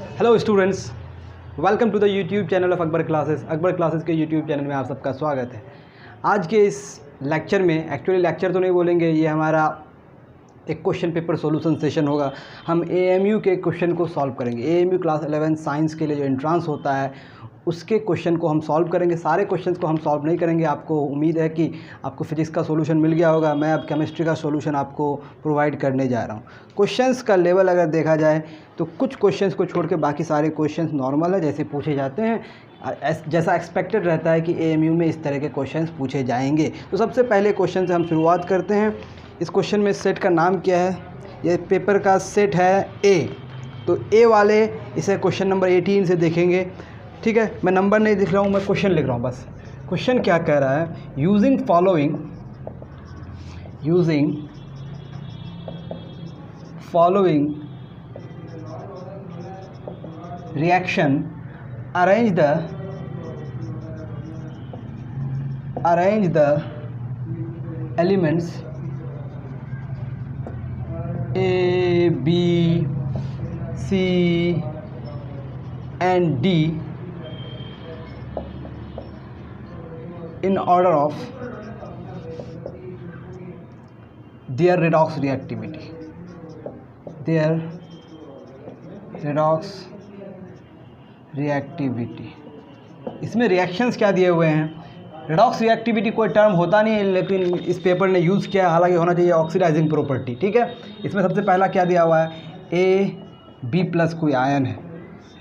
Hello students, welcome to the YouTube channel of Akbar Classes. Akbar Classes के YouTube channel में आप सबका स्वागत है। आज के इस लेक्चर में, एक्चुअली लेक्चर तो नहीं बोलेंगे, ये हमारा एक क्वेश्चन पेपर सॉल्यूशन सेशन होगा। हम एएमयू के क्वेश्चन को सॉल्व करेंगे। एएमयू क्लास 11 साइंस के लिए जो एंट्रांस होता है उसके क्वेश्चन को हम सॉल्व करेंगे। सारे क्वेश्चंस को हम सॉल्व नहीं करेंगे। आपको उम्मीद है कि आपको फिजिक्स का सॉल्यूशन मिल गया होगा। मैं अब केमिस्ट्री का सॉल्यूशन आपको प्रोवाइड करने जा रहा हूँ। क्वेश्चंस का लेवल अगर देखा जाए तो कुछ क्वेश्चंस को छोड़ के बाकी सारे क्वेश्चंस नॉर्मल है, जैसे पूछे जाते हैं, जैसा एक्सपेक्टेड रहता है कि एएमयू में इस तरह के क्वेश्चंस पूछे जाएंगे। तो सबसे पहले क्वेश्चन से हम शुरुआत करते हैं। इस क्वेश्चन में सेट का नाम क्या है? ये पेपर का सेट है ए। तो ए वाले इसे क्वेश्चन नंबर 18 से देखेंगे। ठीक है, मैं नंबर नहीं लिख रहा हूँ, मैं क्वेश्चन लिख रहा हूँ बस। क्वेश्चन क्या कह रहा है? Using following reaction arrange the elements A, B, C and D in order of their redox reactivity. इसमें रिएक्शंस क्या दिए हुए हैं? रेडॉक्स रिएक्टिविटी कोई टर्म होता नहीं है, लेकिन इस पेपर ने यूज़ किया है। हालांकि होना चाहिए ऑक्सीडाइजिंग प्रॉपर्टी। ठीक है, इसमें सबसे पहला क्या दिया हुआ है? AB+ कोई आयन है,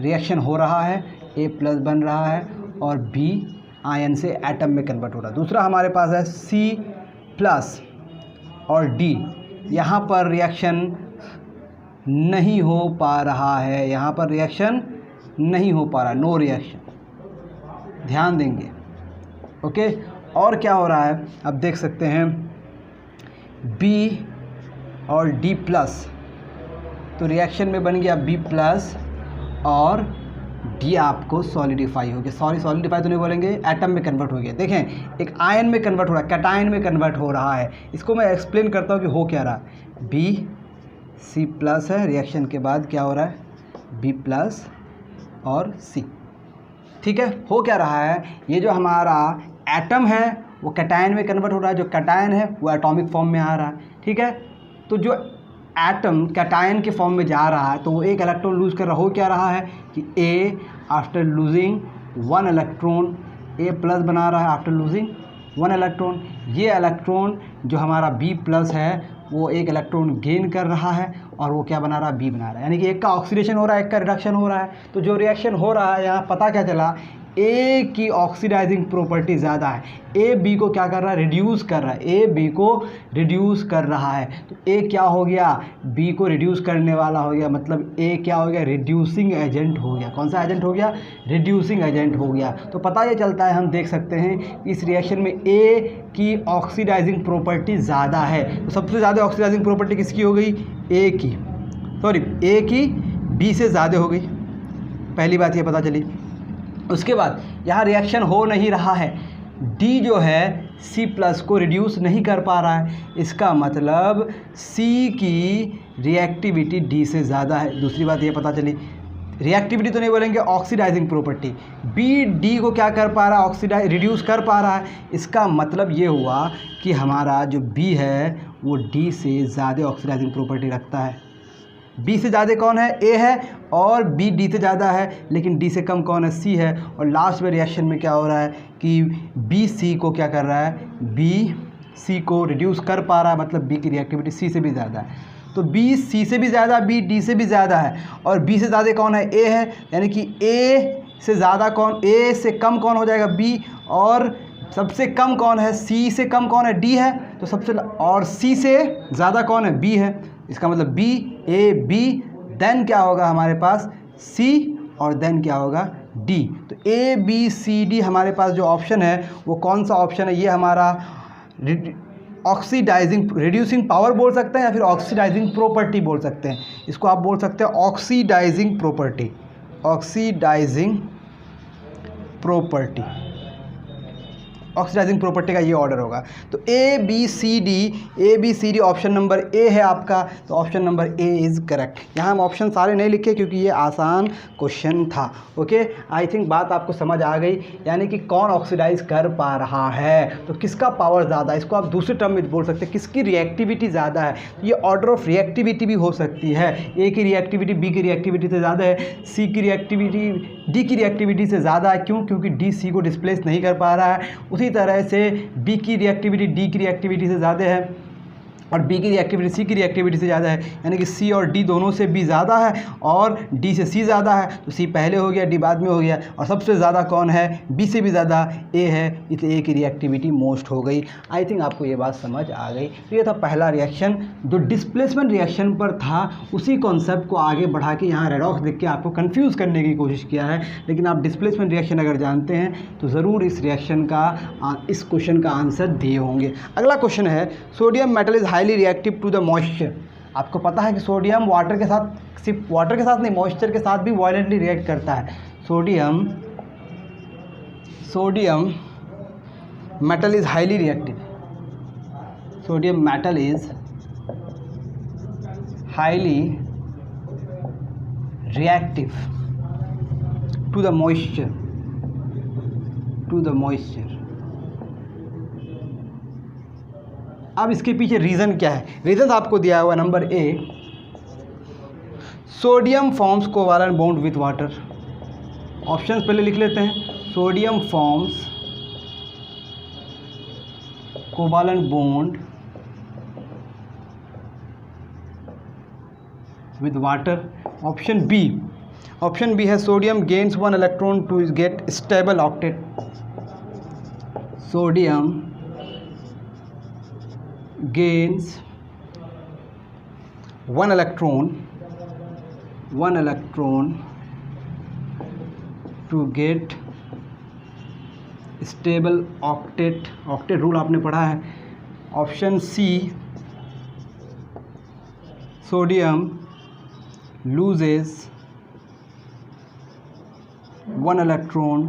रिएक्शन हो रहा है, A+ बन रहा है और B आयन से एटम में कन्वर्ट हो रहा है। दूसरा हमारे पास है C+ और D। यहाँ पर रिएक्शन नहीं हो पा रहा है, यहाँ पर रिएक्शन नहीं हो पा रहा, नो रिएक्शन। ध्यान देंगे, ओके। और क्या हो रहा है? अब देख सकते हैं B और D+, तो रिएक्शन में बन गया B+ और D आपको सॉलिडिफाई हो गया। सॉलिडिफाई तो नहीं बोलेंगे, एटम में कन्वर्ट हो गया। देखें, एक आयन में कन्वर्ट हो रहा है, कैटायन में कन्वर्ट हो रहा है। इसको मैं एक्सप्लेन करता हूँ कि हो क्या रहा है। BC+ है, रिएक्शन के बाद क्या हो रहा है? B+ और C। ठीक है, हो क्या रहा है? ये जो हमारा एटम है वो कैटायन में कन्वर्ट हो रहा है, जो कैटायन है वो एटॉमिक फॉर्म में आ रहा है। ठीक है, तो जो एटम कैटायन के फॉर्म में जा रहा है तो वो एक इलेक्ट्रॉन लूज़ कर रहा हो क्या रहा है कि A after losing 1 electron A+ बना रहा है आफ्टर लूजिंग 1 इलेक्ट्रॉन। ये इलेक्ट्रॉन जो हमारा B+ है वो एक इलेक्ट्रॉन गेन कर रहा है और वो क्या बना रहा है? B बना रहा है। यानी कि एक का ऑक्सीडेशन हो रहा है, एक का रिडक्शन हो रहा है। तो जो रिएक्शन हो रहा है यहाँ पता क्या चला? ए की ऑक्सीडाइजिंग प्रॉपर्टी ज़्यादा है। ए बी को क्या कर रहा है? रिड्यूस कर रहा है। ए बी को रिड्यूस कर रहा है, तो ए क्या हो गया? बी को रिड्यूस करने वाला हो गया। मतलब ए क्या हो गया? रिड्यूसिंग एजेंट हो गया। कौन सा एजेंट हो गया? रिड्यूसिंग एजेंट हो गया। तो पता ये चलता है, हम देख सकते हैं इस रिएक्शन में ए की ऑक्सीडाइजिंग प्रॉपर्टी ज़्यादा है। तो सबसे ज़्यादा ऑक्सीडाइजिंग प्रॉपर्टी किसकी हो गई? ए की बी से ज़्यादा हो गई। पहली बात ये पता चली। उसके बाद यहाँ रिएक्शन हो नहीं रहा है, डी जो है C+ को रिड्यूस नहीं कर पा रहा है। इसका मतलब C की रिएक्टिविटी D से ज़्यादा है। दूसरी बात ये पता चली, रिएक्टिविटी तो नहीं बोलेंगे, ऑक्सीडाइजिंग प्रॉपर्टी। B D को क्या कर पा रहा है? रिड्यूस कर पा रहा है। इसका मतलब ये हुआ कि हमारा जो B है वो D से ज़्यादा ऑक्सीडाइजिंग प्रॉपर्टी रखता है। B से ज़्यादा कौन है? A है, और B D से ज़्यादा है, लेकिन D से कम कौन है? C है। और लास्ट में रिएक्शन में क्या हो रहा है कि B C को क्या कर रहा है? B C को रिड्यूस कर पा रहा है, मतलब B की रिएक्टिविटी C से भी ज़्यादा है। तो B C से भी ज़्यादा, B D से भी ज़्यादा है, और B से ज़्यादा कौन है? A है। यानी कि A से ज़्यादा कौन? A से कम कौन हो जाएगा? B। और सबसे कम कौन है? C से कम कौन है? D है। तो सबसे और C से ज़्यादा कौन है? B है। इसका मतलब B A B, देन क्या होगा हमारे पास? C, और देन क्या होगा? D। तो A B C D हमारे पास जो ऑप्शन है वो कौन सा ऑप्शन है? ये हमारा ऑक्सीडाइजिंग, रिड्यूसिंग पावर बोल सकते हैं या फिर ऑक्सीडाइजिंग प्रॉपर्टी बोल सकते हैं। इसको आप बोल सकते हैं oxidising property. Oxidising property, oxidising property का ये ऑर्डर होगा। तो A B C D option number A है आपका, तो option number A is correct. यहाँ हम ऑप्शन सारे नहीं लिखे क्योंकि ये आसान क्वेश्चन था। ओके, आई थिंक बात आपको समझ आ गई, यानी कि कौन ऑक्सीडाइज कर पा रहा है, तो किसका पावर ज़्यादा है, इसको आप दूसरे टर्म में बोल सकते हैं किसकी रिएक्टिविटी ज़्यादा है। ये ऑर्डर ऑफ रिएक्टिविटी भी हो सकती है, ए की रिएक्टिविटी बी की रिएक्टिविटी से ज़्यादा है, सी की रिएक्टिविटी डी की रिएक्टिविटी से ज़्यादा है। क्यों? क्योंकि डी सी को डिस्प्लेस नहीं कर पा रहा है। उसी तरह से बी की रिएक्टिविटी डी की रिएक्टिविटी से ज़्यादा है और बी की रिएक्टिविटी सी की रिएक्टिविटी से ज़्यादा है, यानी कि सी और डी दोनों से बी ज़्यादा है और डी से सी ज़्यादा है, तो सी पहले हो गया, डी बाद में हो गया। और सबसे ज़्यादा कौन है? बी से भी ज़्यादा ए है, इसलिए ए की रिएक्टिविटी मोस्ट हो गई। आई थिंक आपको ये बात समझ आ गई। तो ये था पहला रिएक्शन जो डिस्प्लेसमेंट रिएक्शन पर था, उसी कॉन्सेप्ट को आगे बढ़ा के यहाँ रेडॉक्स लिख के आपको कन्फ्यूज़ करने की कोशिश किया है। लेकिन आप डिस्प्लेसमेंट रिएक्शन अगर जानते हैं तो ज़रूर इस रिएक्शन का, इस क्वेश्चन का आंसर दिए होंगे। अगला क्वेश्चन है, sodium metal is highly reactive to the moisture. आपको पता है कि सोडियम वाटर के साथ, सिर्फ वाटर के साथ नहीं, मॉइस्चर के साथ भी वायलेंटली रिएक्ट करता है। Sodium metal is highly reactive, sodium metal is highly reactive to the moisture, अब इसके पीछे रीज़न क्या है? रीज़न आपको दिया हुआ number A, sodium forms covalent bond with water. Options पहले लिख लेते हैं। Sodium forms covalent bond with water. Option B है sodium gains 1 electron to get stable octet. Sodium gains 1 electron to get stable octet rule आपने पढ़ा है। Option C, sodium loses 1 electron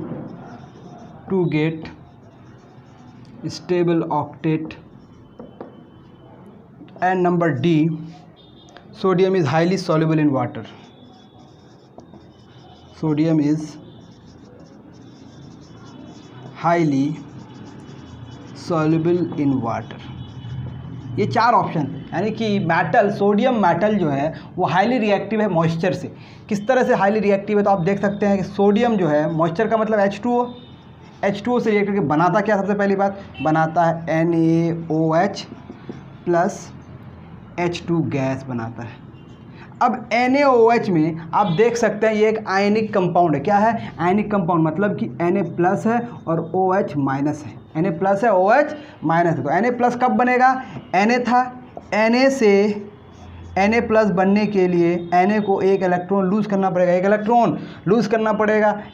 to get stable octet। And number D, sodium is highly soluble in water. Sodium is highly soluble in water। ये चार option, यानी कि metal, sodium metal जो है वो हाईली रिएक्टिव है मॉइस्चर से। किस तरह से हाईली रिएक्टिव है? तो आप देख सकते हैं कि सोडियम जो है, मॉइस्चर का मतलब H2O से रिएक्ट करके बनाता क्या? सबसे पहली बात बनाता है NaOH प्लस H2 गैस बनाता है। अब NaOH में आप देख सकते हैं ये एक आयनिक कंपाउंड है। क्या है? आयनिक कंपाउंड, मतलब कि Na प्लस है और OH माइनस है। Na प्लस है, OH माइनस है। तो Na प्लस कब बनेगा? Na था, Na से Na प्लस बनने के लिए Na को एक इलेक्ट्रॉन लूज़ करना पड़ेगा,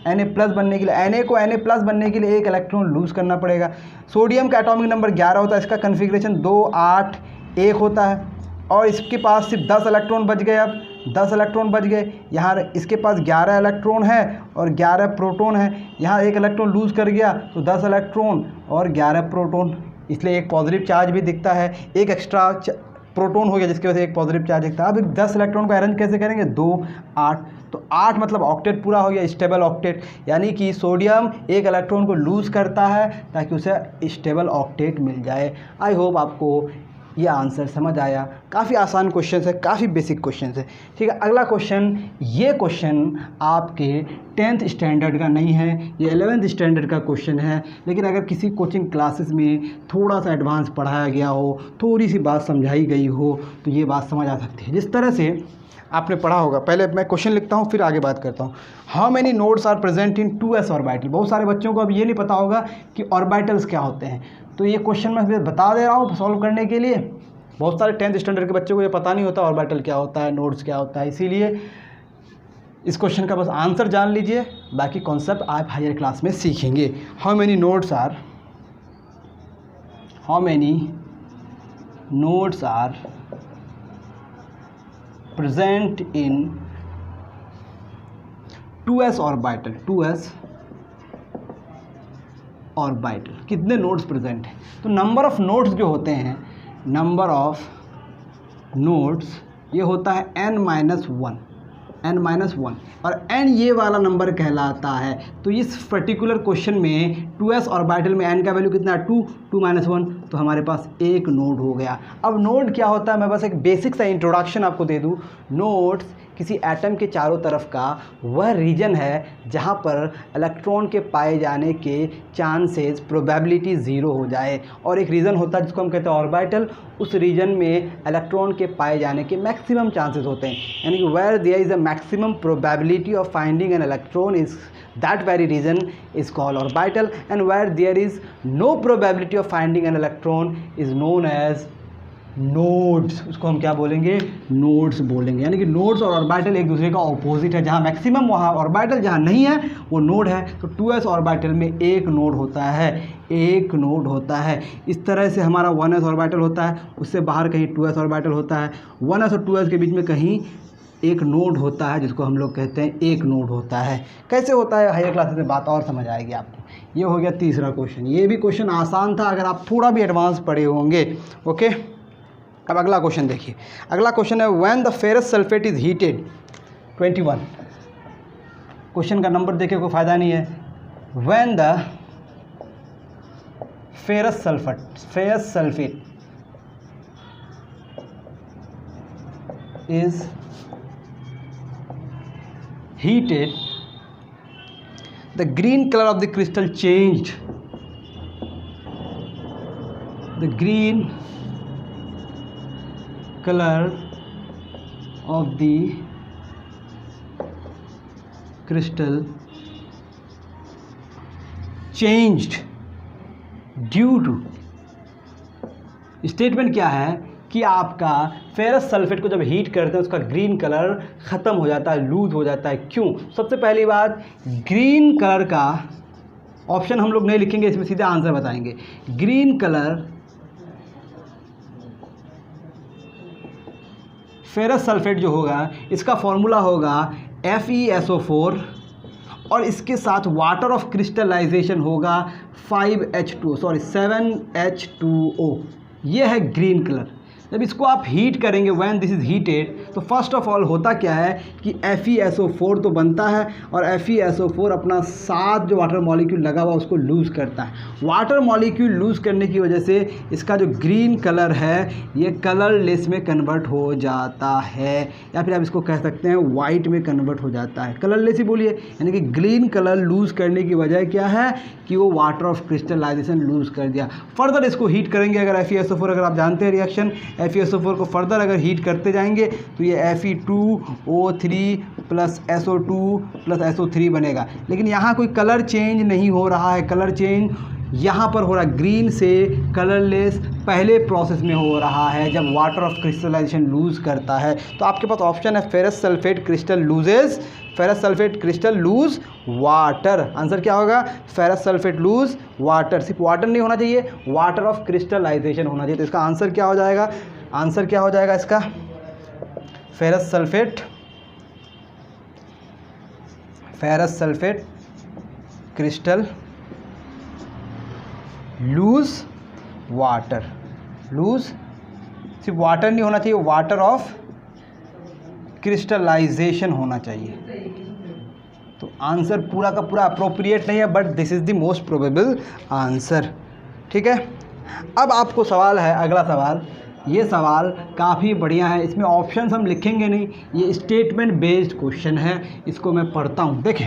Na प्लस बनने के लिए, Na को Na प्लस बनने के लिए एक इलेक्ट्रॉन लूज़ करना पड़ेगा। सोडियम का एटॉमिक नंबर 11 होता है, इसका कन्फिग्रेशन 2 8 1 होता है और इसके पास सिर्फ 10 इलेक्ट्रॉन बच गए। अब 10 इलेक्ट्रॉन बच गए, यहाँ इसके पास 11 इलेक्ट्रॉन है और 11 प्रोटॉन है। यहाँ एक इलेक्ट्रॉन लूज़ कर गया तो 10 इलेक्ट्रॉन और 11 प्रोटॉन, इसलिए एक पॉजिटिव चार्ज भी दिखता है। एक एक्स्ट्रा प्रोटॉन हो गया जिसकी वजह से एक पॉजिटिव चार्ज दिखता है। अब 10 इलेक्ट्रॉन को अरेंज कैसे करेंगे? 2 8, तो 8 मतलब ऑक्टेट पूरा हो गया, स्टेबल ऑक्टेट। यानी कि सोडियम एक इलेक्ट्रॉन को लूज़ करता है ताकि उसे स्टेबल ऑक्टेट मिल जाए। आई होप आपको ये आंसर समझ आया। काफ़ी आसान क्वेश्चन है, काफ़ी बेसिक क्वेश्चन है। ठीक है, अगला क्वेश्चन, ये क्वेश्चन आपके 10th स्टैंडर्ड का नहीं है, ये 11th स्टैंडर्ड का क्वेश्चन है। लेकिन अगर किसी कोचिंग क्लासेस में थोड़ा सा एडवांस पढ़ाया गया हो, थोड़ी सी बात समझाई गई हो, तो ये बात समझ आ सकती है। जिस तरह से आपने पढ़ा होगा, पहले मैं क्वेश्चन लिखता हूँ फिर आगे बात करता हूँ। How many nodes are present in 2s orbital. बहुत सारे बच्चों को अब ये नहीं पता होगा कि ऑर्बिटल्स क्या होते हैं, तो ये क्वेश्चन मैं बता दे रहा हूँ सॉल्व करने के लिए। बहुत सारे 10th स्टैंडर्ड के बच्चों को ये पता नहीं होता ऑर्बिटल क्या होता है, नोड्स क्या होता है, इसीलिए इस क्वेश्चन का बस आंसर जान लीजिए, बाकी कॉन्सेप्ट आप हायर क्लास में सीखेंगे। How many nodes are present in 2s orbital, 2s orbital, कितने नोड्स प्रेजेंट हैं। तो नंबर ऑफ नोड्स जो होते हैं, नंबर ऑफ नोड्स ये होता है n-1, n-1, और n ये वाला नंबर कहलाता है। तो इस पर्टिकुलर क्वेश्चन में 2s ऑर्बिटल में n का वैल्यू कितना है 2, 2-1, तो हमारे पास एक नोड हो गया। अब नोड क्या होता है, मैं बस एक बेसिक सा इंट्रोडक्शन आपको दे दूँ। नोड्स किसी एटम के चारों तरफ का वह रीजन है जहाँ पर इलेक्ट्रॉन के पाए जाने के चांसेस प्रोबेबिलिटी ज़ीरो हो जाए, और एक रीजन होता है जिसको हम कहते हैं ऑर्बिटल, उस रीजन में इलेक्ट्रॉन के पाए जाने के मैक्सिमम चांसेस होते हैं, यानी कि where there is a maximum probability of finding an electron is that very region is called orbital, and where there is no probability of finding an electron is known as nodes. उसको हम क्या बोलेंगे, nodes बोलेंगे। यानी कि nodes और orbital एक दूसरे का ऑपोजिट है, जहाँ मैक्सिमम वहाँ ऑर्बिटल, जहाँ नहीं है वो नोड है। तो 2s ऑर्बिटल में एक नोड होता है, एक नोड होता है। इस तरह से हमारा 1s ऑर्बिटल होता है, उससे बाहर कहीं 2s ऑर्बिटल होता है, 1s और 2s के बीच में कहीं एक नोड होता है जिसको हम लोग कहते हैं एक नोड होता है। कैसे होता है हायर क्लासेस में बात और समझ आएगी आपको। ये हो गया तीसरा क्वेश्चन। ये भी क्वेश्चन आसान था अगर आप थोड़ा भी एडवांस पढ़े होंगे। ओके, अब अगला क्वेश्चन देखिए। अगला क्वेश्चन है when the ferrous sulphate is heated 21। Question का नंबर देखिए, कोई फ़ायदा नहीं है। When the ferrous sulphate is heated, the green color of the crystal changed. The green color of the crystal changed due to, statement क्या है कि आपका फेरस सल्फेट को जब हीट करते हैं उसका ग्रीन कलर ख़त्म हो जाता है, लूज हो जाता है। क्यों? सबसे पहली बात, ग्रीन कलर का ऑप्शन हम लोग नहीं लिखेंगे, इसमें सीधे आंसर बताएंगे। ग्रीन कलर फेरस सल्फेट जो होगा इसका फॉर्मूला होगा FeSO4 और इसके साथ वाटर ऑफ क्रिस्टलाइजेशन होगा 7H2O। ये है ग्रीन कलर। जब इसको आप हीट करेंगे, व्हेन दिस इज़ हीटेड, तो फर्स्ट ऑफ ऑल होता क्या है कि FeSO4 तो बनता है और FeSO4 अपना साथ जो वाटर मॉलिक्यूल लगा हुआ उसको लूज़ करता है। वाटर मॉलिक्यूल लूज़ करने की वजह से इसका जो ग्रीन कलर है ये कलरलेस में कन्वर्ट हो जाता है, या फिर आप इसको कह सकते हैं वाइट में कन्वर्ट हो जाता है। कलरलेस ही बोलिए, यानी कि ग्रीन कलर लूज़ करने की वजह क्या है कि वो वाटर ऑफ क्रिस्टलाइजेशन लूज़ कर दिया। फर्दर इसको हीट करेंगे, अगर FeSO4, अगर आप जानते हैं रिएक्शन FeSO4 को फर्दर अगर हीट करते जाएंगे तो ये Fe2O3 plus SO2 plus SO3 बनेगा। लेकिन यहाँ कोई कलर चेंज नहीं हो रहा है, कलर चेंज यहाँ पर हो रहा है ग्रीन से कलरलेस पहले प्रोसेस में हो रहा है जब वाटर ऑफ क्रिस्टलाइजेशन लूज़ करता है। तो आपके पास ऑप्शन है ferrous sulphate crystal loses, ferrous sulphate crystal lose water. Answer क्या होगा? Ferrous sulphate loose water. सिर्फ वाटर नहीं होना चाहिए, वाटर ऑफ क्रिस्टलाइजेशन होना चाहिए। तो इसका आंसर क्या हो जाएगा? आंसर क्या हो जाएगा इसका? Ferrous sulphate crystal lose water. Lose सिर्फ वाटर नहीं होना चाहिए, वाटर ऑफ क्रिस्टलाइजेशन होना चाहिए। तो आंसर पूरा का पूरा अप्रोप्रिएट नहीं है, but this is the most probable answer. ठीक है, अब आपको सवाल है, अगला सवाल। ये सवाल काफ़ी बढ़िया है, इसमें ऑप्शंस हम लिखेंगे नहीं, ये स्टेटमेंट बेस्ड क्वेश्चन है। इसको मैं पढ़ता हूँ। देखें,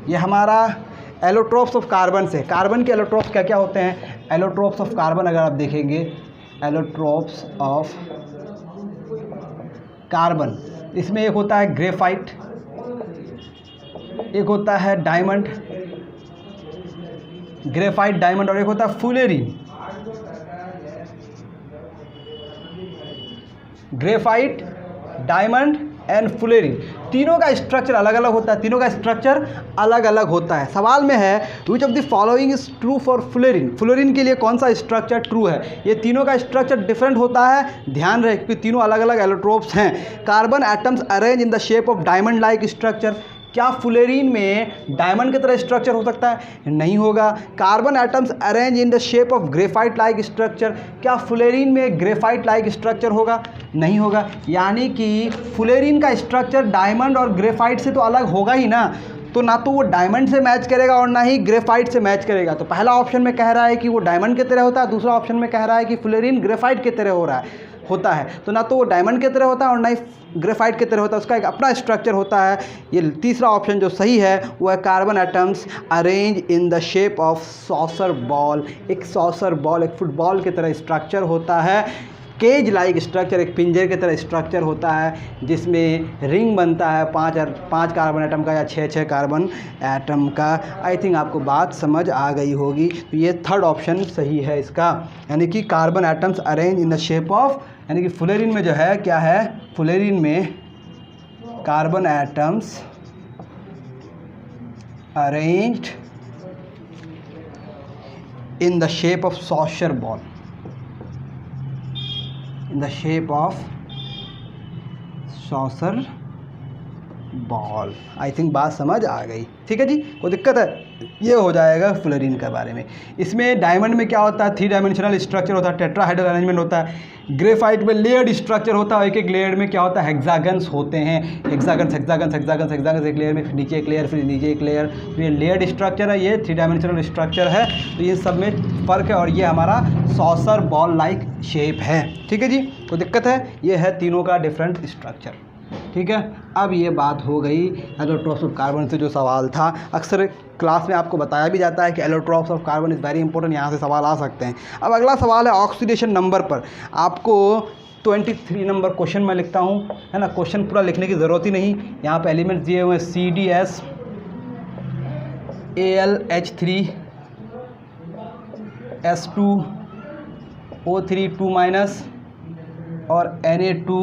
ये हमारा एलोट्रोप्स ऑफ कार्बन से, कार्बन के एलोट्रोप्स क्या क्या होते हैं? एलोट्रोप्स ऑफ कार्बन अगर आप देखेंगे, एलोट्रोप्स ऑफ कार्बन, इसमें एक होता है ग्रेफाइट, एक होता है डायमंड, ग्रेफाइट डायमंड, और एक होता है fullerene. Graphite, diamond and fullerene, तीनों का स्ट्रक्चर अलग अलग होता है, तीनों का स्ट्रक्चर अलग अलग होता है। सवाल में है which of the following is true for fullerene. Fullerene के लिए कौन सा स्ट्रक्चर ट्रू है? ये तीनों का स्ट्रक्चर डिफरेंट होता है, ध्यान रहे, क्योंकि तीनों अलग अलग एलोट्रोप्स हैं। Carbon atoms arrange in the shape of diamond like structure, क्या फुलेरिन में डायमंड की तरह स्ट्रक्चर हो सकता है? नहीं होगा। Carbon atoms arrange in the shape of graphite like structure, क्या फुलेरिन में ग्रेफाइट लाइक स्ट्रक्चर होगा? नहीं होगा। यानी कि फुलेरिन का स्ट्रक्चर डायमंड और ग्रेफाइट से तो अलग होगा ही ना, तो ना तो वो डायमंड से मैच करेगा और ना ही ग्रेफाइट से मैच करेगा। तो पहला ऑप्शन में कह रहा है कि वो डायमंड की तरह होता है, दूसरा ऑप्शन में कह रहा है कि फुलेरिन ग्रेफाइट की तरह होता है। तो ना तो वो डायमंड की तरह होता है और ना ही ग्रेफाइट की तरह होता है, उसका एक अपना स्ट्रक्चर होता है। ये तीसरा ऑप्शन जो सही है वो है carbon atoms arrange in the shape of saucer ball. एक सॉसर बॉल, एक फुटबॉल की तरह स्ट्रक्चर होता है, केज लाइक स्ट्रक्चर, एक पिंजरे की तरह स्ट्रक्चर होता है जिसमें रिंग बनता है 5 कार्बन एटम का या 6 कार्बन एटम का। आई थिंक आपको बात समझ आ गई होगी। तो ये थर्ड ऑप्शन सही है इसका, यानी कि carbon atoms arrange in the shape of, यानी कि फुलेरिन में जो है क्या है, फुलेरिन में carbon atoms arranged in the shape of saucer ball, in the shape of saucer ball. I think बात समझ आ गई, ठीक है जी, कोई दिक्कत है? ये हो जाएगा फ्लोरीन के बारे में। इसमें डायमंड में क्या होता है, 3 डायमेंशनल स्ट्रक्चर होता है, टेट्राहाइड्रल अरेंजमेंट होता है। ग्रेफाइट में लेयर्ड स्ट्रक्चर होता है, एक लेयर में क्या होता है, हेक्सागन्स होते हैं, हेक्सागन्स एक लेयर में, फिर नीचे एक लेयर, फिर नीचे एक लेयर। तो ये लेयर्ड स्ट्रक्चर है, ये 3 डायमेंशनल स्ट्रक्चर है। तो ये सब में फ़र्क है और ये हमारा सॉसर बॉल लाइक शेप है, ठीक है जी, कोई दिक्कत है? ये है तीनों का डिफरेंट स्ट्रक्चर, ठीक है। अब ये बात हो गई एलोट्रॉप्स ऑफ कार्बन से जो सवाल था। अक्सर क्लास में आपको बताया भी जाता है कि allotropes of carbon is very important, यहाँ से सवाल आ सकते हैं। अब अगला सवाल है ऑक्सीडेशन नंबर पर। आपको 23 नंबर क्वेश्चन मैं लिखता हूँ, है ना, क्वेश्चन पूरा लिखने की ज़रूरत ही नहीं। यहाँ पे एलिमेंट्स दिए हुए हैं CDS, AlH3, S2, O3 2- और Na2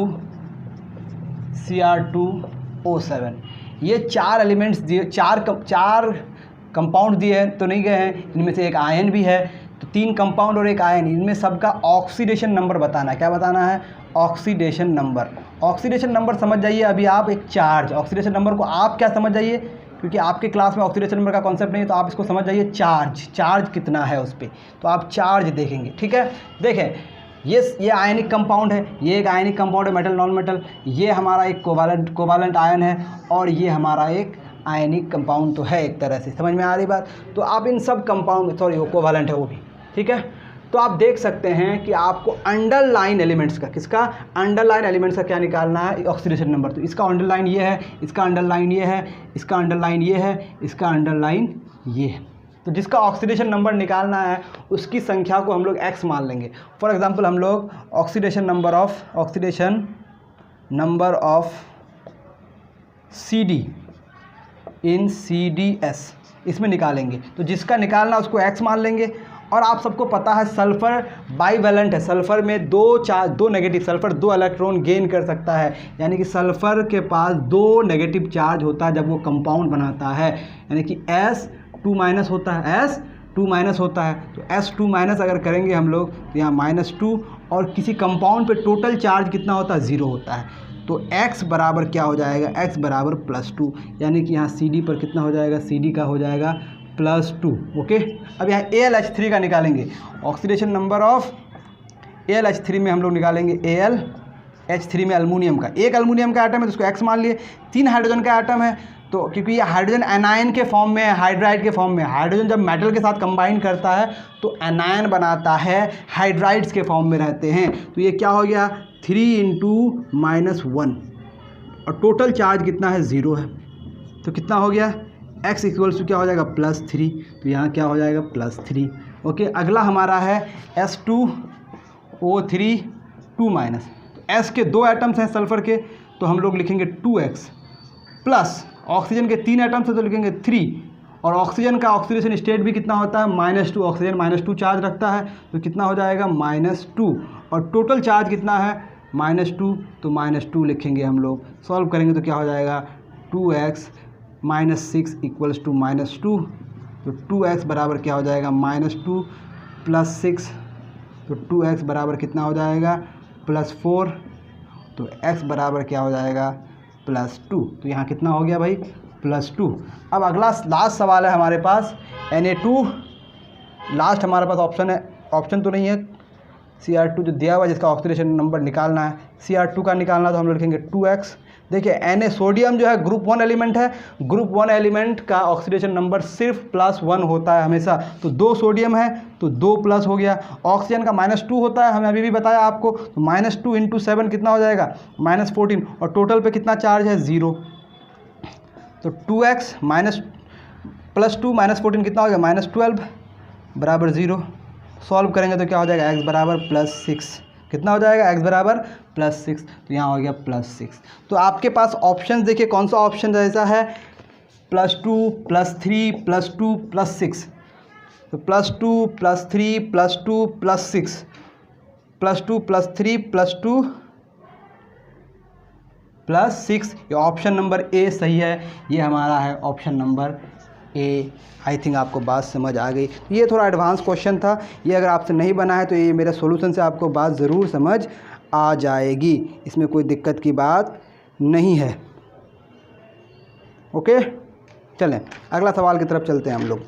Cr2O7। ये 4 एलिमेंट्स दिए, 4 कंपाउंड दिए हैं तो नहीं गए हैं, इनमें से एक आयन भी है, तो 3 कंपाउंड और एक आयन, इनमें सबका ऑक्सीडेशन नंबर बताना है। क्या बताना है? Oxidation number. ऑक्सीडेशन नंबर समझ जाइए अभी आप, एक चार्ज। ऑक्सीडेशन नंबर को आप क्या समझ जाइए, क्योंकि आपके क्लास में ऑक्सीडेशन नंबर का कॉन्सेप्ट नहीं है, तो आप इसको समझ जाइए चार्ज कितना है उस पर, तो आप चार्ज देखेंगे, ठीक है। देखें, ये आयनिक कंपाउंड है, ये एक आयनिक कंपाउंड है, मेटल नॉन मेटल, ये हमारा एक कोवालेंट आयन है, और ये हमारा एक आयनिक कंपाउंड तो है एक तरह से, समझ में आ रही बात? तो आप इन सब कंपाउंड, सॉरी वो कोवालेंट है वो भी, ठीक है। तो आप देख सकते हैं कि आपको अंडरलाइन एलिमेंट्स का, किसका अंडरलाइन एलिमेंट्स का क्या निकालना है, ऑक्सीडेशन नंबर। तो इसका अंडरलाइन ये है, इसका अंडरलाइन ये है, इसका अंडरलाइन ये है, इसका अंडरलाइन ये है। तो जिसका ऑक्सीडेशन नंबर निकालना है उसकी संख्या को हम लोग x मान लेंगे। फॉर एग्जांपल हम लोग oxidation number of CD in CDS इसमें निकालेंगे, तो जिसका निकालना उसको x मान लेंगे। और आप सबको पता है सल्फ़र बाईवैलेंट है, सल्फ़र में दो नेगेटिव, सल्फ़र 2 इलेक्ट्रॉन गेन कर सकता है, यानी कि सल्फ़र के पास 2 नेगेटिव चार्ज होता है जब वो कंपाउंड बनाता है, यानी कि S2- होता है, S2- होता है। तो S2- अगर करेंगे हम लोग तो यहाँ -2, और किसी कंपाउंड पे टोटल चार्ज कितना होता है, 0 होता है। तो x बराबर क्या हो जाएगा, x बराबर +2, यानी कि यहाँ CD पर कितना हो जाएगा, CD का हो जाएगा +2, ओके। अब यहाँ AlH3 का निकालेंगे, ऑक्सीडेशन नंबर ऑफ AlH3 में हम लोग निकालेंगे AlH3 में अल्मोनियम का, एक अल्मोनियम का आइटम है तो उसको x मान लिए। 3 हाइड्रोजन का आइटम है, तो क्योंकि ये हाइड्रोजन एनायन के फॉर्म में है, हाइड्राइड के फॉर्म में। हाइड्रोजन जब मेटल के साथ कंबाइन करता है तो एनायन बनाता है, हाइड्राइड्स के फॉर्म में रहते हैं। तो ये क्या हो गया, 3 × -1, और टोटल चार्ज कितना है, 0 है। तो कितना हो गया, x = क्या हो जाएगा, +3। तो यहाँ क्या हो जाएगा, +3, ओके। अगला हमारा है S2O3 2-। तो S के 2 एटम्स हैं सल्फ़र के, तो हम लोग लिखेंगे 2x, प्लस ऑक्सीजन के 3 एटम्स हैं तो लिखेंगे 3, और ऑक्सीजन का ऑक्सीडेशन स्टेट भी कितना होता है, -2, ऑक्सीजन -2 चार्ज रखता है, तो कितना हो जाएगा, -2, और टोटल चार्ज कितना है, -2, तो -2 लिखेंगे हम लोग। सॉल्व करेंगे तो क्या हो जाएगा, 2x - 6 = -2, तो 2x बराबर क्या हो जाएगा, -2 + 6, तो 2x बराबर कितना हो जाएगा, +4, तो x बराबर क्या हो जाएगा, +2। तो यहाँ कितना हो गया भाई, +2। अब अगला लास्ट सवाल है हमारे पास Na2, लास्ट हमारे पास ऑप्शन है, ऑप्शन तो नहीं है, Cr2 जो दिया हुआ है जिसका ऑक्सीडेशन नंबर निकालना है, Cr2 का निकालना, तो हम लोग लिखेंगे 2x। देखिए Na सोडियम जो है ग्रुप 1 एलिमेंट है, ग्रुप 1 एलिमेंट का ऑक्सीडेशन नंबर सिर्फ +1 होता है हमेशा, तो 2 सोडियम है तो 2 प्लस हो गया। ऑक्सीजन का -2 होता है, हमने अभी भी बताया आपको, तो -2 × 7 कितना हो जाएगा, -14, और टोटल पे कितना चार्ज है, 0। तो 2x +2 -14 कितना हो गया, -12 बराबर 0। सॉल्व करेंगे तो क्या हो जाएगा, x बराबर +6, कितना हो जाएगा, x बराबर +6, तो यहाँ हो गया +6। तो आपके पास ऑप्शन देखिए कौन सा ऑप्शन ऐसा है, +2 +3 +2 +6, तो +2 +3 +2 +6, +2 +3 +2 +6, ये ऑप्शन नंबर ए सही है, ये हमारा है option number A. I think आपको बात समझ आ गई। तो ये थोड़ा एडवांस क्वेश्चन था, ये अगर आपसे नहीं बना है तो ये मेरे सॉल्यूशन से आपको बात ज़रूर समझ आ जाएगी, इसमें कोई दिक्कत की बात नहीं है। ओके, चलें अगला सवाल की तरफ चलते हैं हम लोग।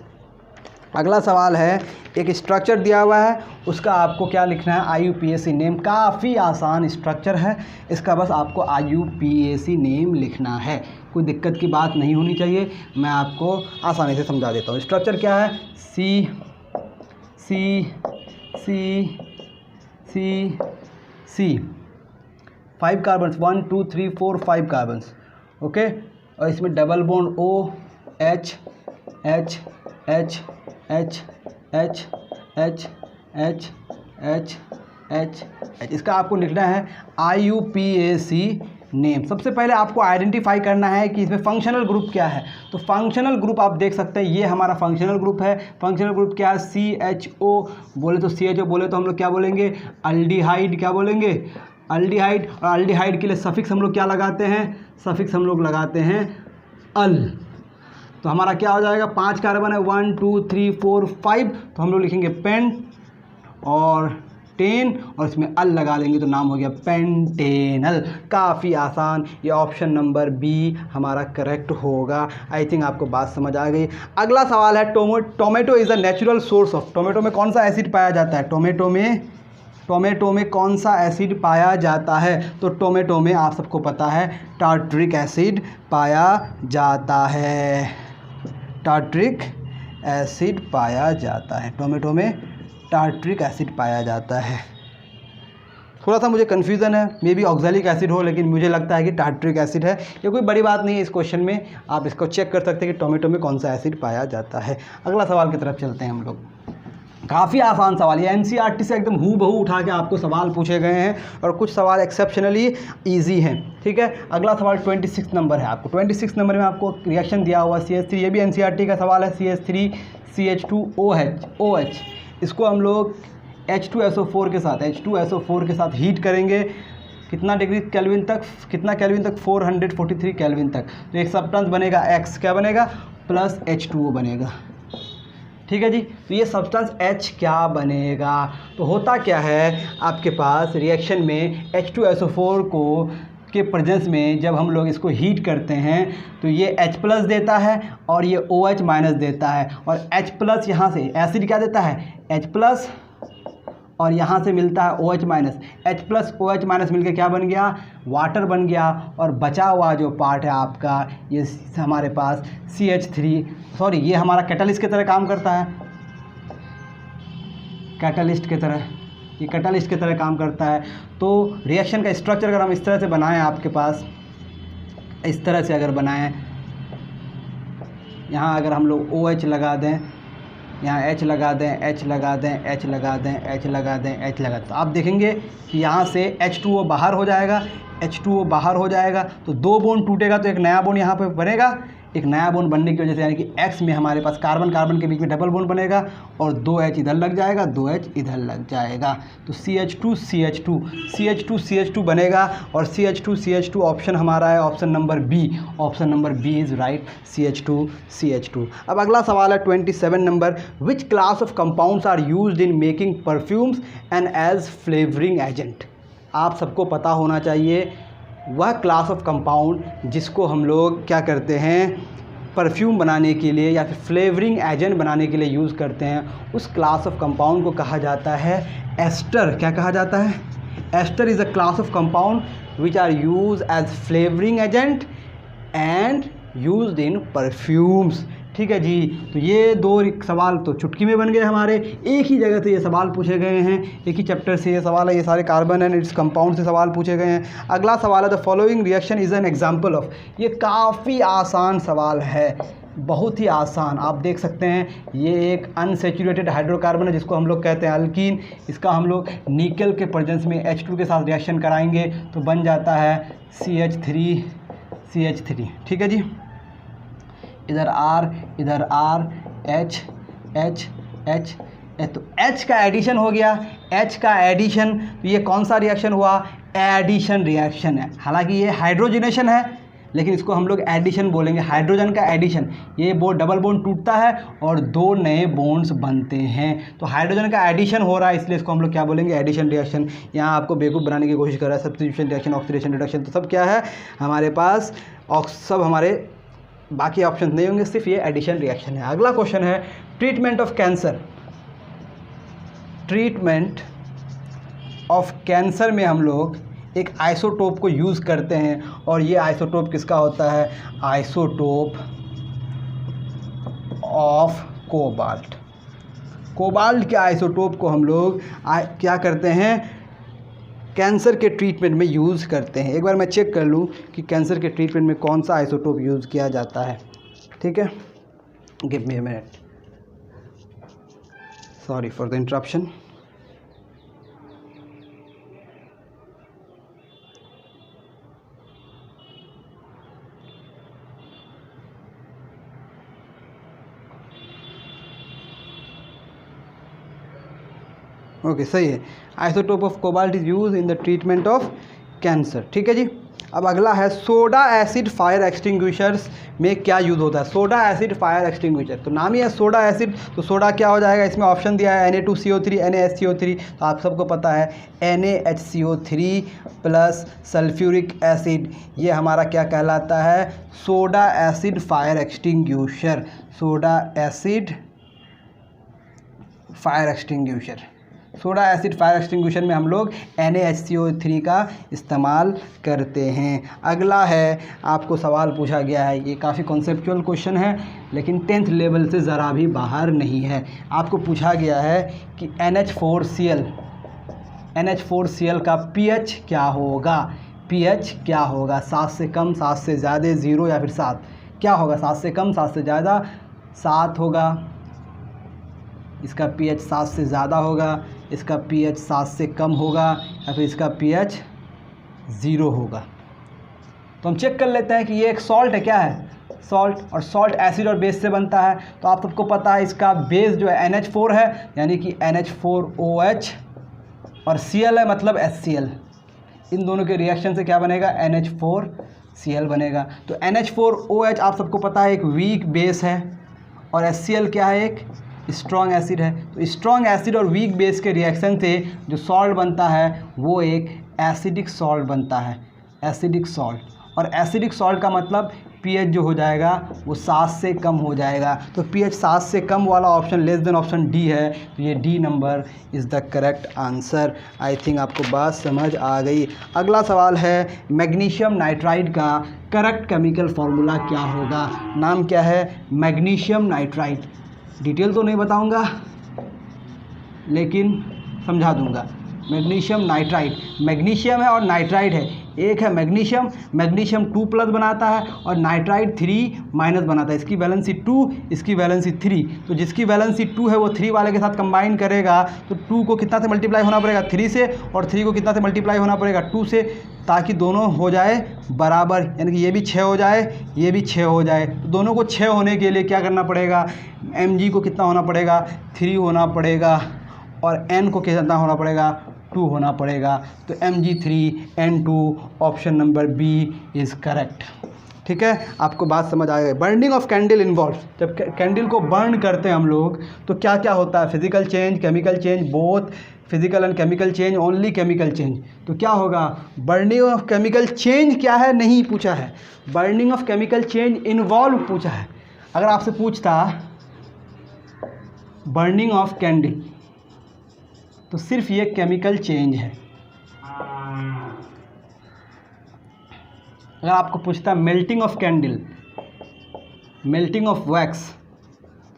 अगला सवाल है, एक स्ट्रक्चर दिया हुआ है, उसका आपको क्या लिखना है, IUPAC नेम। काफ़ी आसान स्ट्रक्चर है, इसका बस आपको IUPAC नेम लिखना है, कोई दिक्कत की बात नहीं होनी चाहिए, मैं आपको आसानी से समझा देता हूँ। स्ट्रक्चर क्या है, C C C C C 5 carbons, 1 2 3 4 5 carbons, okay, और इसमें double bond OH H H H H H H H H H, इसका आपको लिखना है IUPAC नेम। सबसे पहले आपको आइडेंटिफाई करना है कि इसमें फंक्शनल ग्रुप क्या है, तो फंक्शनल ग्रुप आप देख सकते हैं, ये हमारा फंक्शनल ग्रुप है। फंक्शनल ग्रुप क्या है, CHO बोले तो CHO बोले तो हम लोग क्या बोलेंगे, अल्डिहाइड, क्या बोलेंगे, अल्डिहाइड। और अल्डिहाइड के लिए सफिक्स हम लोग क्या लगाते हैं, सफिक्स हम लोग लगाते हैं अल। तो हमारा क्या हो जाएगा, 5 कार्बन है, 1 2 3 4 5, तो हम लोग लिखेंगे पेंट और 10 और इसमें अल लगा देंगे तो नाम हो गया पेंटेनल। काफ़ी आसान, ये ऑप्शन नंबर बी हमारा करेक्ट होगा। आई थिंक आपको बात समझ आ गई। अगला सवाल है, tomato is a natural source of, tomato में कौन सा एसिड पाया जाता है, टोमेटो में कौन सा एसिड पाया जाता है, तो टोमेटो में आप सबको पता है टार्ट्रिक एसिड पाया जाता है, टार्ट्रिक एसिड पाया जाता है, टोमेटो में टार्ट्रिक एसिड पाया जाता है। थोड़ा सा मुझे कन्फ्यूज़न है, मे बी ऑक्सैलिक एसिड हो, लेकिन मुझे लगता है कि टार्ट्रिक एसिड है। ये कोई बड़ी बात नहीं है, इस क्वेश्चन में आप इसको चेक कर सकते हैं कि टोमेटो में कौन सा एसिड पाया जाता है। अगला सवाल की तरफ चलते हैं हम लोग। काफ़ी आसान सवाल, ये NCERT से एकदम हूबहू उठा के आपको सवाल पूछे गए हैं और कुछ सवाल एक्सेप्शनली ईजी हैं, ठीक है। अगला सवाल 26 नंबर है, आपको 26 नंबर में आपको रिएक्शन दिया हुआ CH3, ये भी NCERT का सवाल है, CH3 CH2OH, इसको हम लोग H2SO4 के साथ हीट करेंगे, कितना डिग्री केल्विन तक, कितना केल्विन तक, 443 केल्विन तक। तो एक सब्सटेंस बनेगा X, क्या बनेगा, प्लस H2O बनेगा, ठीक है जी। तो ये सब्सटेंस H क्या बनेगा, तो होता क्या है आपके पास रिएक्शन में H2SO4 को के प्रेजेंस में जब हम लोग इसको हीट करते हैं तो ये H+ देता है और ये OH- देता है, और H+ यहाँ से एसिड क्या देता है, H+ और यहाँ से मिलता है OH-, H+ OH- मिलकर क्या बन गया, वाटर बन गया, और बचा हुआ जो पार्ट है आपका ये हमारे पास CH3, सॉरी ये हमारा कैटलिस्ट की तरह काम करता है, कैटलिस्ट की तरह, ये कैटलिस्ट की तरह काम करता है। तो रिएक्शन का स्ट्रक्चर अगर हम इस तरह से बनाएं, आपके पास इस तरह से अगर बनाएं, यहाँ अगर हम लोग OH लगा दें, यहाँ H लगा दें, H लगा दें, H लगा दें, H लगा दें, H लगा दें, तो आप देखेंगे कि यहाँ से H2O बाहर हो जाएगा, H2O बाहर हो जाएगा, तो 2 बॉन्ड टूटेगा तो एक नया बॉन्ड यहाँ पे बनेगा, एक नया बॉन्ड बनने की वजह से यानी कि X में हमारे पास कार्बन कार्बन के बीच में डबल बॉन्ड बनेगा और 2H इधर लग जाएगा, 2H इधर लग जाएगा, तो CH2 बनेगा, और CH2 ऑप्शन हमारा है option number B, option number B is right, CH2। अब अगला सवाल है 27 नंबर, which class of compounds are used in making perfumes and as flavouring agent. आप सबको पता होना चाहिए वह क्लास ऑफ कंपाउंड जिसको हम लोग क्या करते हैं, परफ्यूम बनाने के लिए या फिर फ्लेवरिंग एजेंट बनाने के लिए यूज़ करते हैं, उस क्लास ऑफ कंपाउंड को कहा जाता है एस्टर। क्या कहा जाता है? Ester is a class of compound which are use as flavouring agent and used in perfumes. ठीक है जी। तो ये दो सवाल तो चुटकी में बन गए हमारे, एक ही जगह से ये सवाल पूछे गए हैं, एक ही चैप्टर से ये सवाल है, ये सारे कार्बन एंड इट्स कंपाउंड से सवाल पूछे गए हैं। अगला सवाल है the following reaction is an example of. ये काफ़ी आसान सवाल है, बहुत ही आसान। आप देख सकते हैं ये एक अनसेचुरेटेड हाइड्रोकार्बन है जिसको हम लोग कहते हैं अल्कीन। इसका हम लोग निकल के प्रेजेंस में H2 के साथ रिएक्शन कराएंगे तो बन जाता है CH3। ठीक है जी। इधर R H तो H का एडिशन हो गया। H का एडिशन, तो ये कौन सा रिएक्शन हुआ? एडिशन रिएक्शन है। हालांकि ये हाइड्रोजनेशन है लेकिन इसको हम लोग एडिशन बोलेंगे, हाइड्रोजन का एडिशन। ये डबल बॉन्ड टूटता है और दो नए बॉन्ड्स बनते हैं, तो हाइड्रोजन का एडिशन हो रहा है, इसलिए इसको हम लोग क्या बोलेंगे? Addition reaction. यहाँ आपको बेवकूफ़ बनाने की कोशिश कर रहा है, सब्स्टिट्यूशन रिएक्शन, ऑक्सीडेशन रिडक्शन, तो सब क्या है हमारे पास? सब हमारे बाकी ऑप्शन नहीं होंगे, सिर्फ ये एडिशन रिएक्शन है। अगला क्वेश्चन है treatment of cancer. Treatment of cancer में हम लोग एक आइसोटोप को यूज़ करते हैं और ये आइसोटोप किसका होता है? Isotope of cobalt. कोबाल्ट के आइसोटोप को हम लोग क्या करते हैं? कैंसर के ट्रीटमेंट में यूज़ करते हैं। एक बार मैं चेक कर लूँ कि कैंसर के ट्रीटमेंट में कौन सा आइसोटोप यूज़ किया जाता है। ठीक है, give me a minute, sorry for the interruption. Okay सही है, isotope of cobalt is use in the treatment of cancer. ठीक है जी। अब अगला है सोडा एसिड फायर एक्सटिंग्विशर्स में क्या यूज़ होता है? सोडा एसिड फायर एक्सटिंग्विशर, तो नाम ही है सोडा एसिड, तो सोडा क्या हो जाएगा? इसमें ऑप्शन दिया है Na2CO3 NaHCO3, तो आप सबको पता है NaHCO3 प्लस सल्फ्यूरिक एसिड, ये हमारा क्या कहलाता है? Soda acid fire extinguisher. Soda acid fire extinguisher, soda acid fire extinguisher में हम लोग NaHCO3 का इस्तेमाल करते हैं। अगला है, आपको सवाल पूछा गया है, ये काफ़ी कॉन्सेप्चुअल क्वेश्चन है लेकिन 10th लेवल से ज़रा भी बाहर नहीं है। आपको पूछा गया है कि NH4Cl का pH क्या होगा? pH क्या होगा? 7 से कम, 7 से ज़्यादा, 0 या फिर 7? क्या होगा? 7 से कम, 7 से ज़्यादा, 7 होगा। इसका pH 7 से ज़्यादा होगा, इसका pH 7 से कम होगा, या फिर इसका pH 0 होगा। तो हम चेक कर लेते हैं कि ये एक सॉल्ट है। क्या है? सॉल्ट, और सॉल्ट एसिड और बेस से बनता है। तो आप सबको पता है इसका बेस जो है NH4 है, यानी कि NH4OH, और Cl है मतलब HCl। इन दोनों के रिएक्शन से क्या बनेगा? NH4Cl बनेगा। तो NH4OH आप सबको पता है एक वीक बेस है, और HCl क्या है? एक स्ट्रॉन्ग एसिड है। तो स्ट्रॉन्ग एसिड और वीक बेस के रिएक्शन से जो सॉल्ट बनता है वो एक एसिडिक सॉल्ट बनता है, एसिडिक सॉल्ट। और एसिडिक सॉल्ट का मतलब pH जो हो जाएगा वो 7 से कम हो जाएगा। तो pH 7 से कम वाला option less than option D है, तो ये D number is the correct answer. I think आपको बात समझ आ गई। अगला सवाल है मैग्नीशियम नाइट्राइड का करेक्ट केमिकल फार्मूला क्या होगा? नाम क्या है? Magnesium nitride. डिटेल तो नहीं बताऊंगा लेकिन समझा दूंगा। मैग्नीशियम नाइट्राइड, मैग्नीशियम है और नाइट्राइड है, एक है मैग्नीशियम, मैग्नीशियम 2+ बनाता है और नाइट्राइड 3- बनाता है। इसकी वैलेंसी 2, इसकी वैलेंसी 3। तो जिसकी वैलेंसी 2 है वो 3 वाले के साथ कंबाइन करेगा, तो 2 को कितना से मल्टीप्लाई होना पड़ेगा? 3 से, और 3 को कितना से मल्टीप्लाई होना पड़ेगा? 2 से, ताकि दोनों हो जाए बराबर, यानी कि ये भी 6 हो जाए, ये भी 6 हो जाए। तो दोनों को 6 होने के लिए क्या करना पड़ेगा? Mg को कितना होना पड़ेगा? 3 होना पड़ेगा, और N को कितना होना पड़ेगा? 2 होना पड़ेगा। तो Mg3N2 option number B is correct. ठीक है, आपको बात समझ आ गई। बर्निंग ऑफ कैंडल इन्वॉल्व, जब कैंडल को बर्न करते हैं हम लोग तो क्या क्या होता है? Physical change, chemical change, both physical and chemical change, only chemical change. तो क्या होगा? बर्निंग ऑफ केमिकल चेंज क्या है? नहीं पूछा है। Burning of chemical change involve पूछा है। अगर आपसे पूछता बर्निंग ऑफ कैंडल, तो सिर्फ ये केमिकल चेंज है। अगर आपको पूछता melting of candle, melting of wax,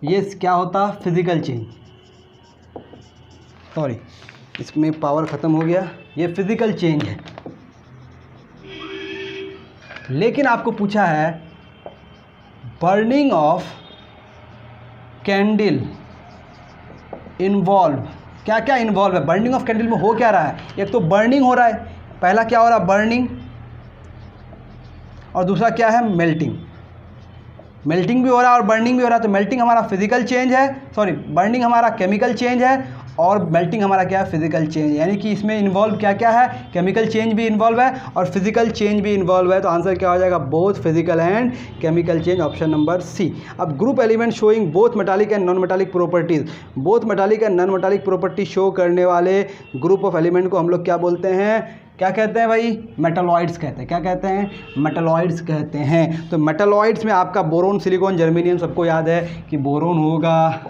ये क्या होता? Physical change. सॉरी, इसमें पावर ख़त्म हो गया, ये फिजिकल चेंज है। लेकिन आपको पूछा है बर्निंग ऑफ कैंडल इन्वॉल्व, क्या क्या इन्वॉल्व है? बर्निंग ऑफ कैंडल में हो क्या रहा है? एक तो बर्निंग हो रहा है, पहला क्या हो रहा है? बर्निंग, और दूसरा क्या है? मेल्टिंग। मेल्टिंग भी हो रहा है और बर्निंग भी हो रहा है। तो मेल्टिंग हमारा फिजिकल चेंज है, सॉरी बर्निंग हमारा केमिकल चेंज है, और मेल्टिंग हमारा क्या है? Physical change. यानी कि इसमें इन्वॉल्व क्या क्या है? केमिकल चेंज भी इन्वॉल्व है और फिजिकल चेंज भी इन्वॉल्व है। तो आंसर क्या हो जाएगा? Both physical and chemical change, option number C. अब group element showing both metallic and non metallic properties, both metallic and non metallic property show करने वाले ग्रुप ऑफ एलिमेंट को हम लोग क्या बोलते हैं? क्या कहते हैं भाई? मेटालॉइड्स कहते हैं। क्या कहते हैं? मेटालॉइड्स कहते हैं। तो मेटालॉइड्स में आपका बोरोन, सिलिकॉन, जर्मेनियम, सबको याद है कि बोरोन होगा,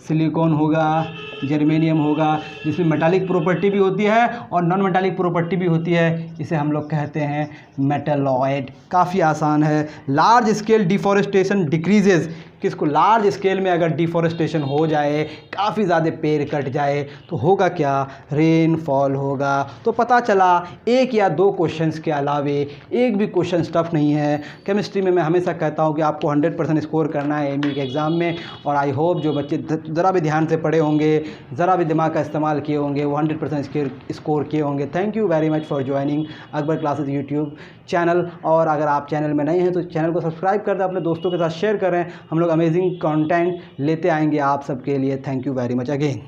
सिलिकॉन होगा, जर्मेनियम होगा, जिसमें मेटालिक प्रॉपर्टी भी होती है और नॉन मेटालिक प्रॉपर्टी भी होती है। इसे हम लोग कहते हैं मेटालॉइड। काफ़ी आसान है। लार्ज स्केल डिफॉरेस्टेशन डिक्रीजेज, किसको? लार्ज स्केल में अगर डिफॉरेस्टेशन हो जाए, काफ़ी ज़्यादा पेड़ कट जाए, तो होगा क्या? रेनफॉल होगा। तो पता चला एक या दो क्वेश्चंस के अलावे एक भी क्वेश्चन टफ नहीं है। केमिस्ट्री में मैं हमेशा कहता हूँ कि आपको 100% स्कोर करना है एमयू के एग्ज़ाम में, और आई होप जो बच्चे ज़रा भी ध्यान से पढ़े होंगे, ज़रा भी दिमाग का इस्तेमाल किए होंगे, वो 100% स्कोर किए होंगे। Thank you very much for joining Akbar classes YouTube channel. और अगर आप चैनल में नए हैं तो चैनल को सब्सक्राइब कर दें, अपने दोस्तों के साथ शेयर करें। हम लोग अमेजिंग कंटेंट लेते आएंगे आप सबके लिए। Thank you very much again.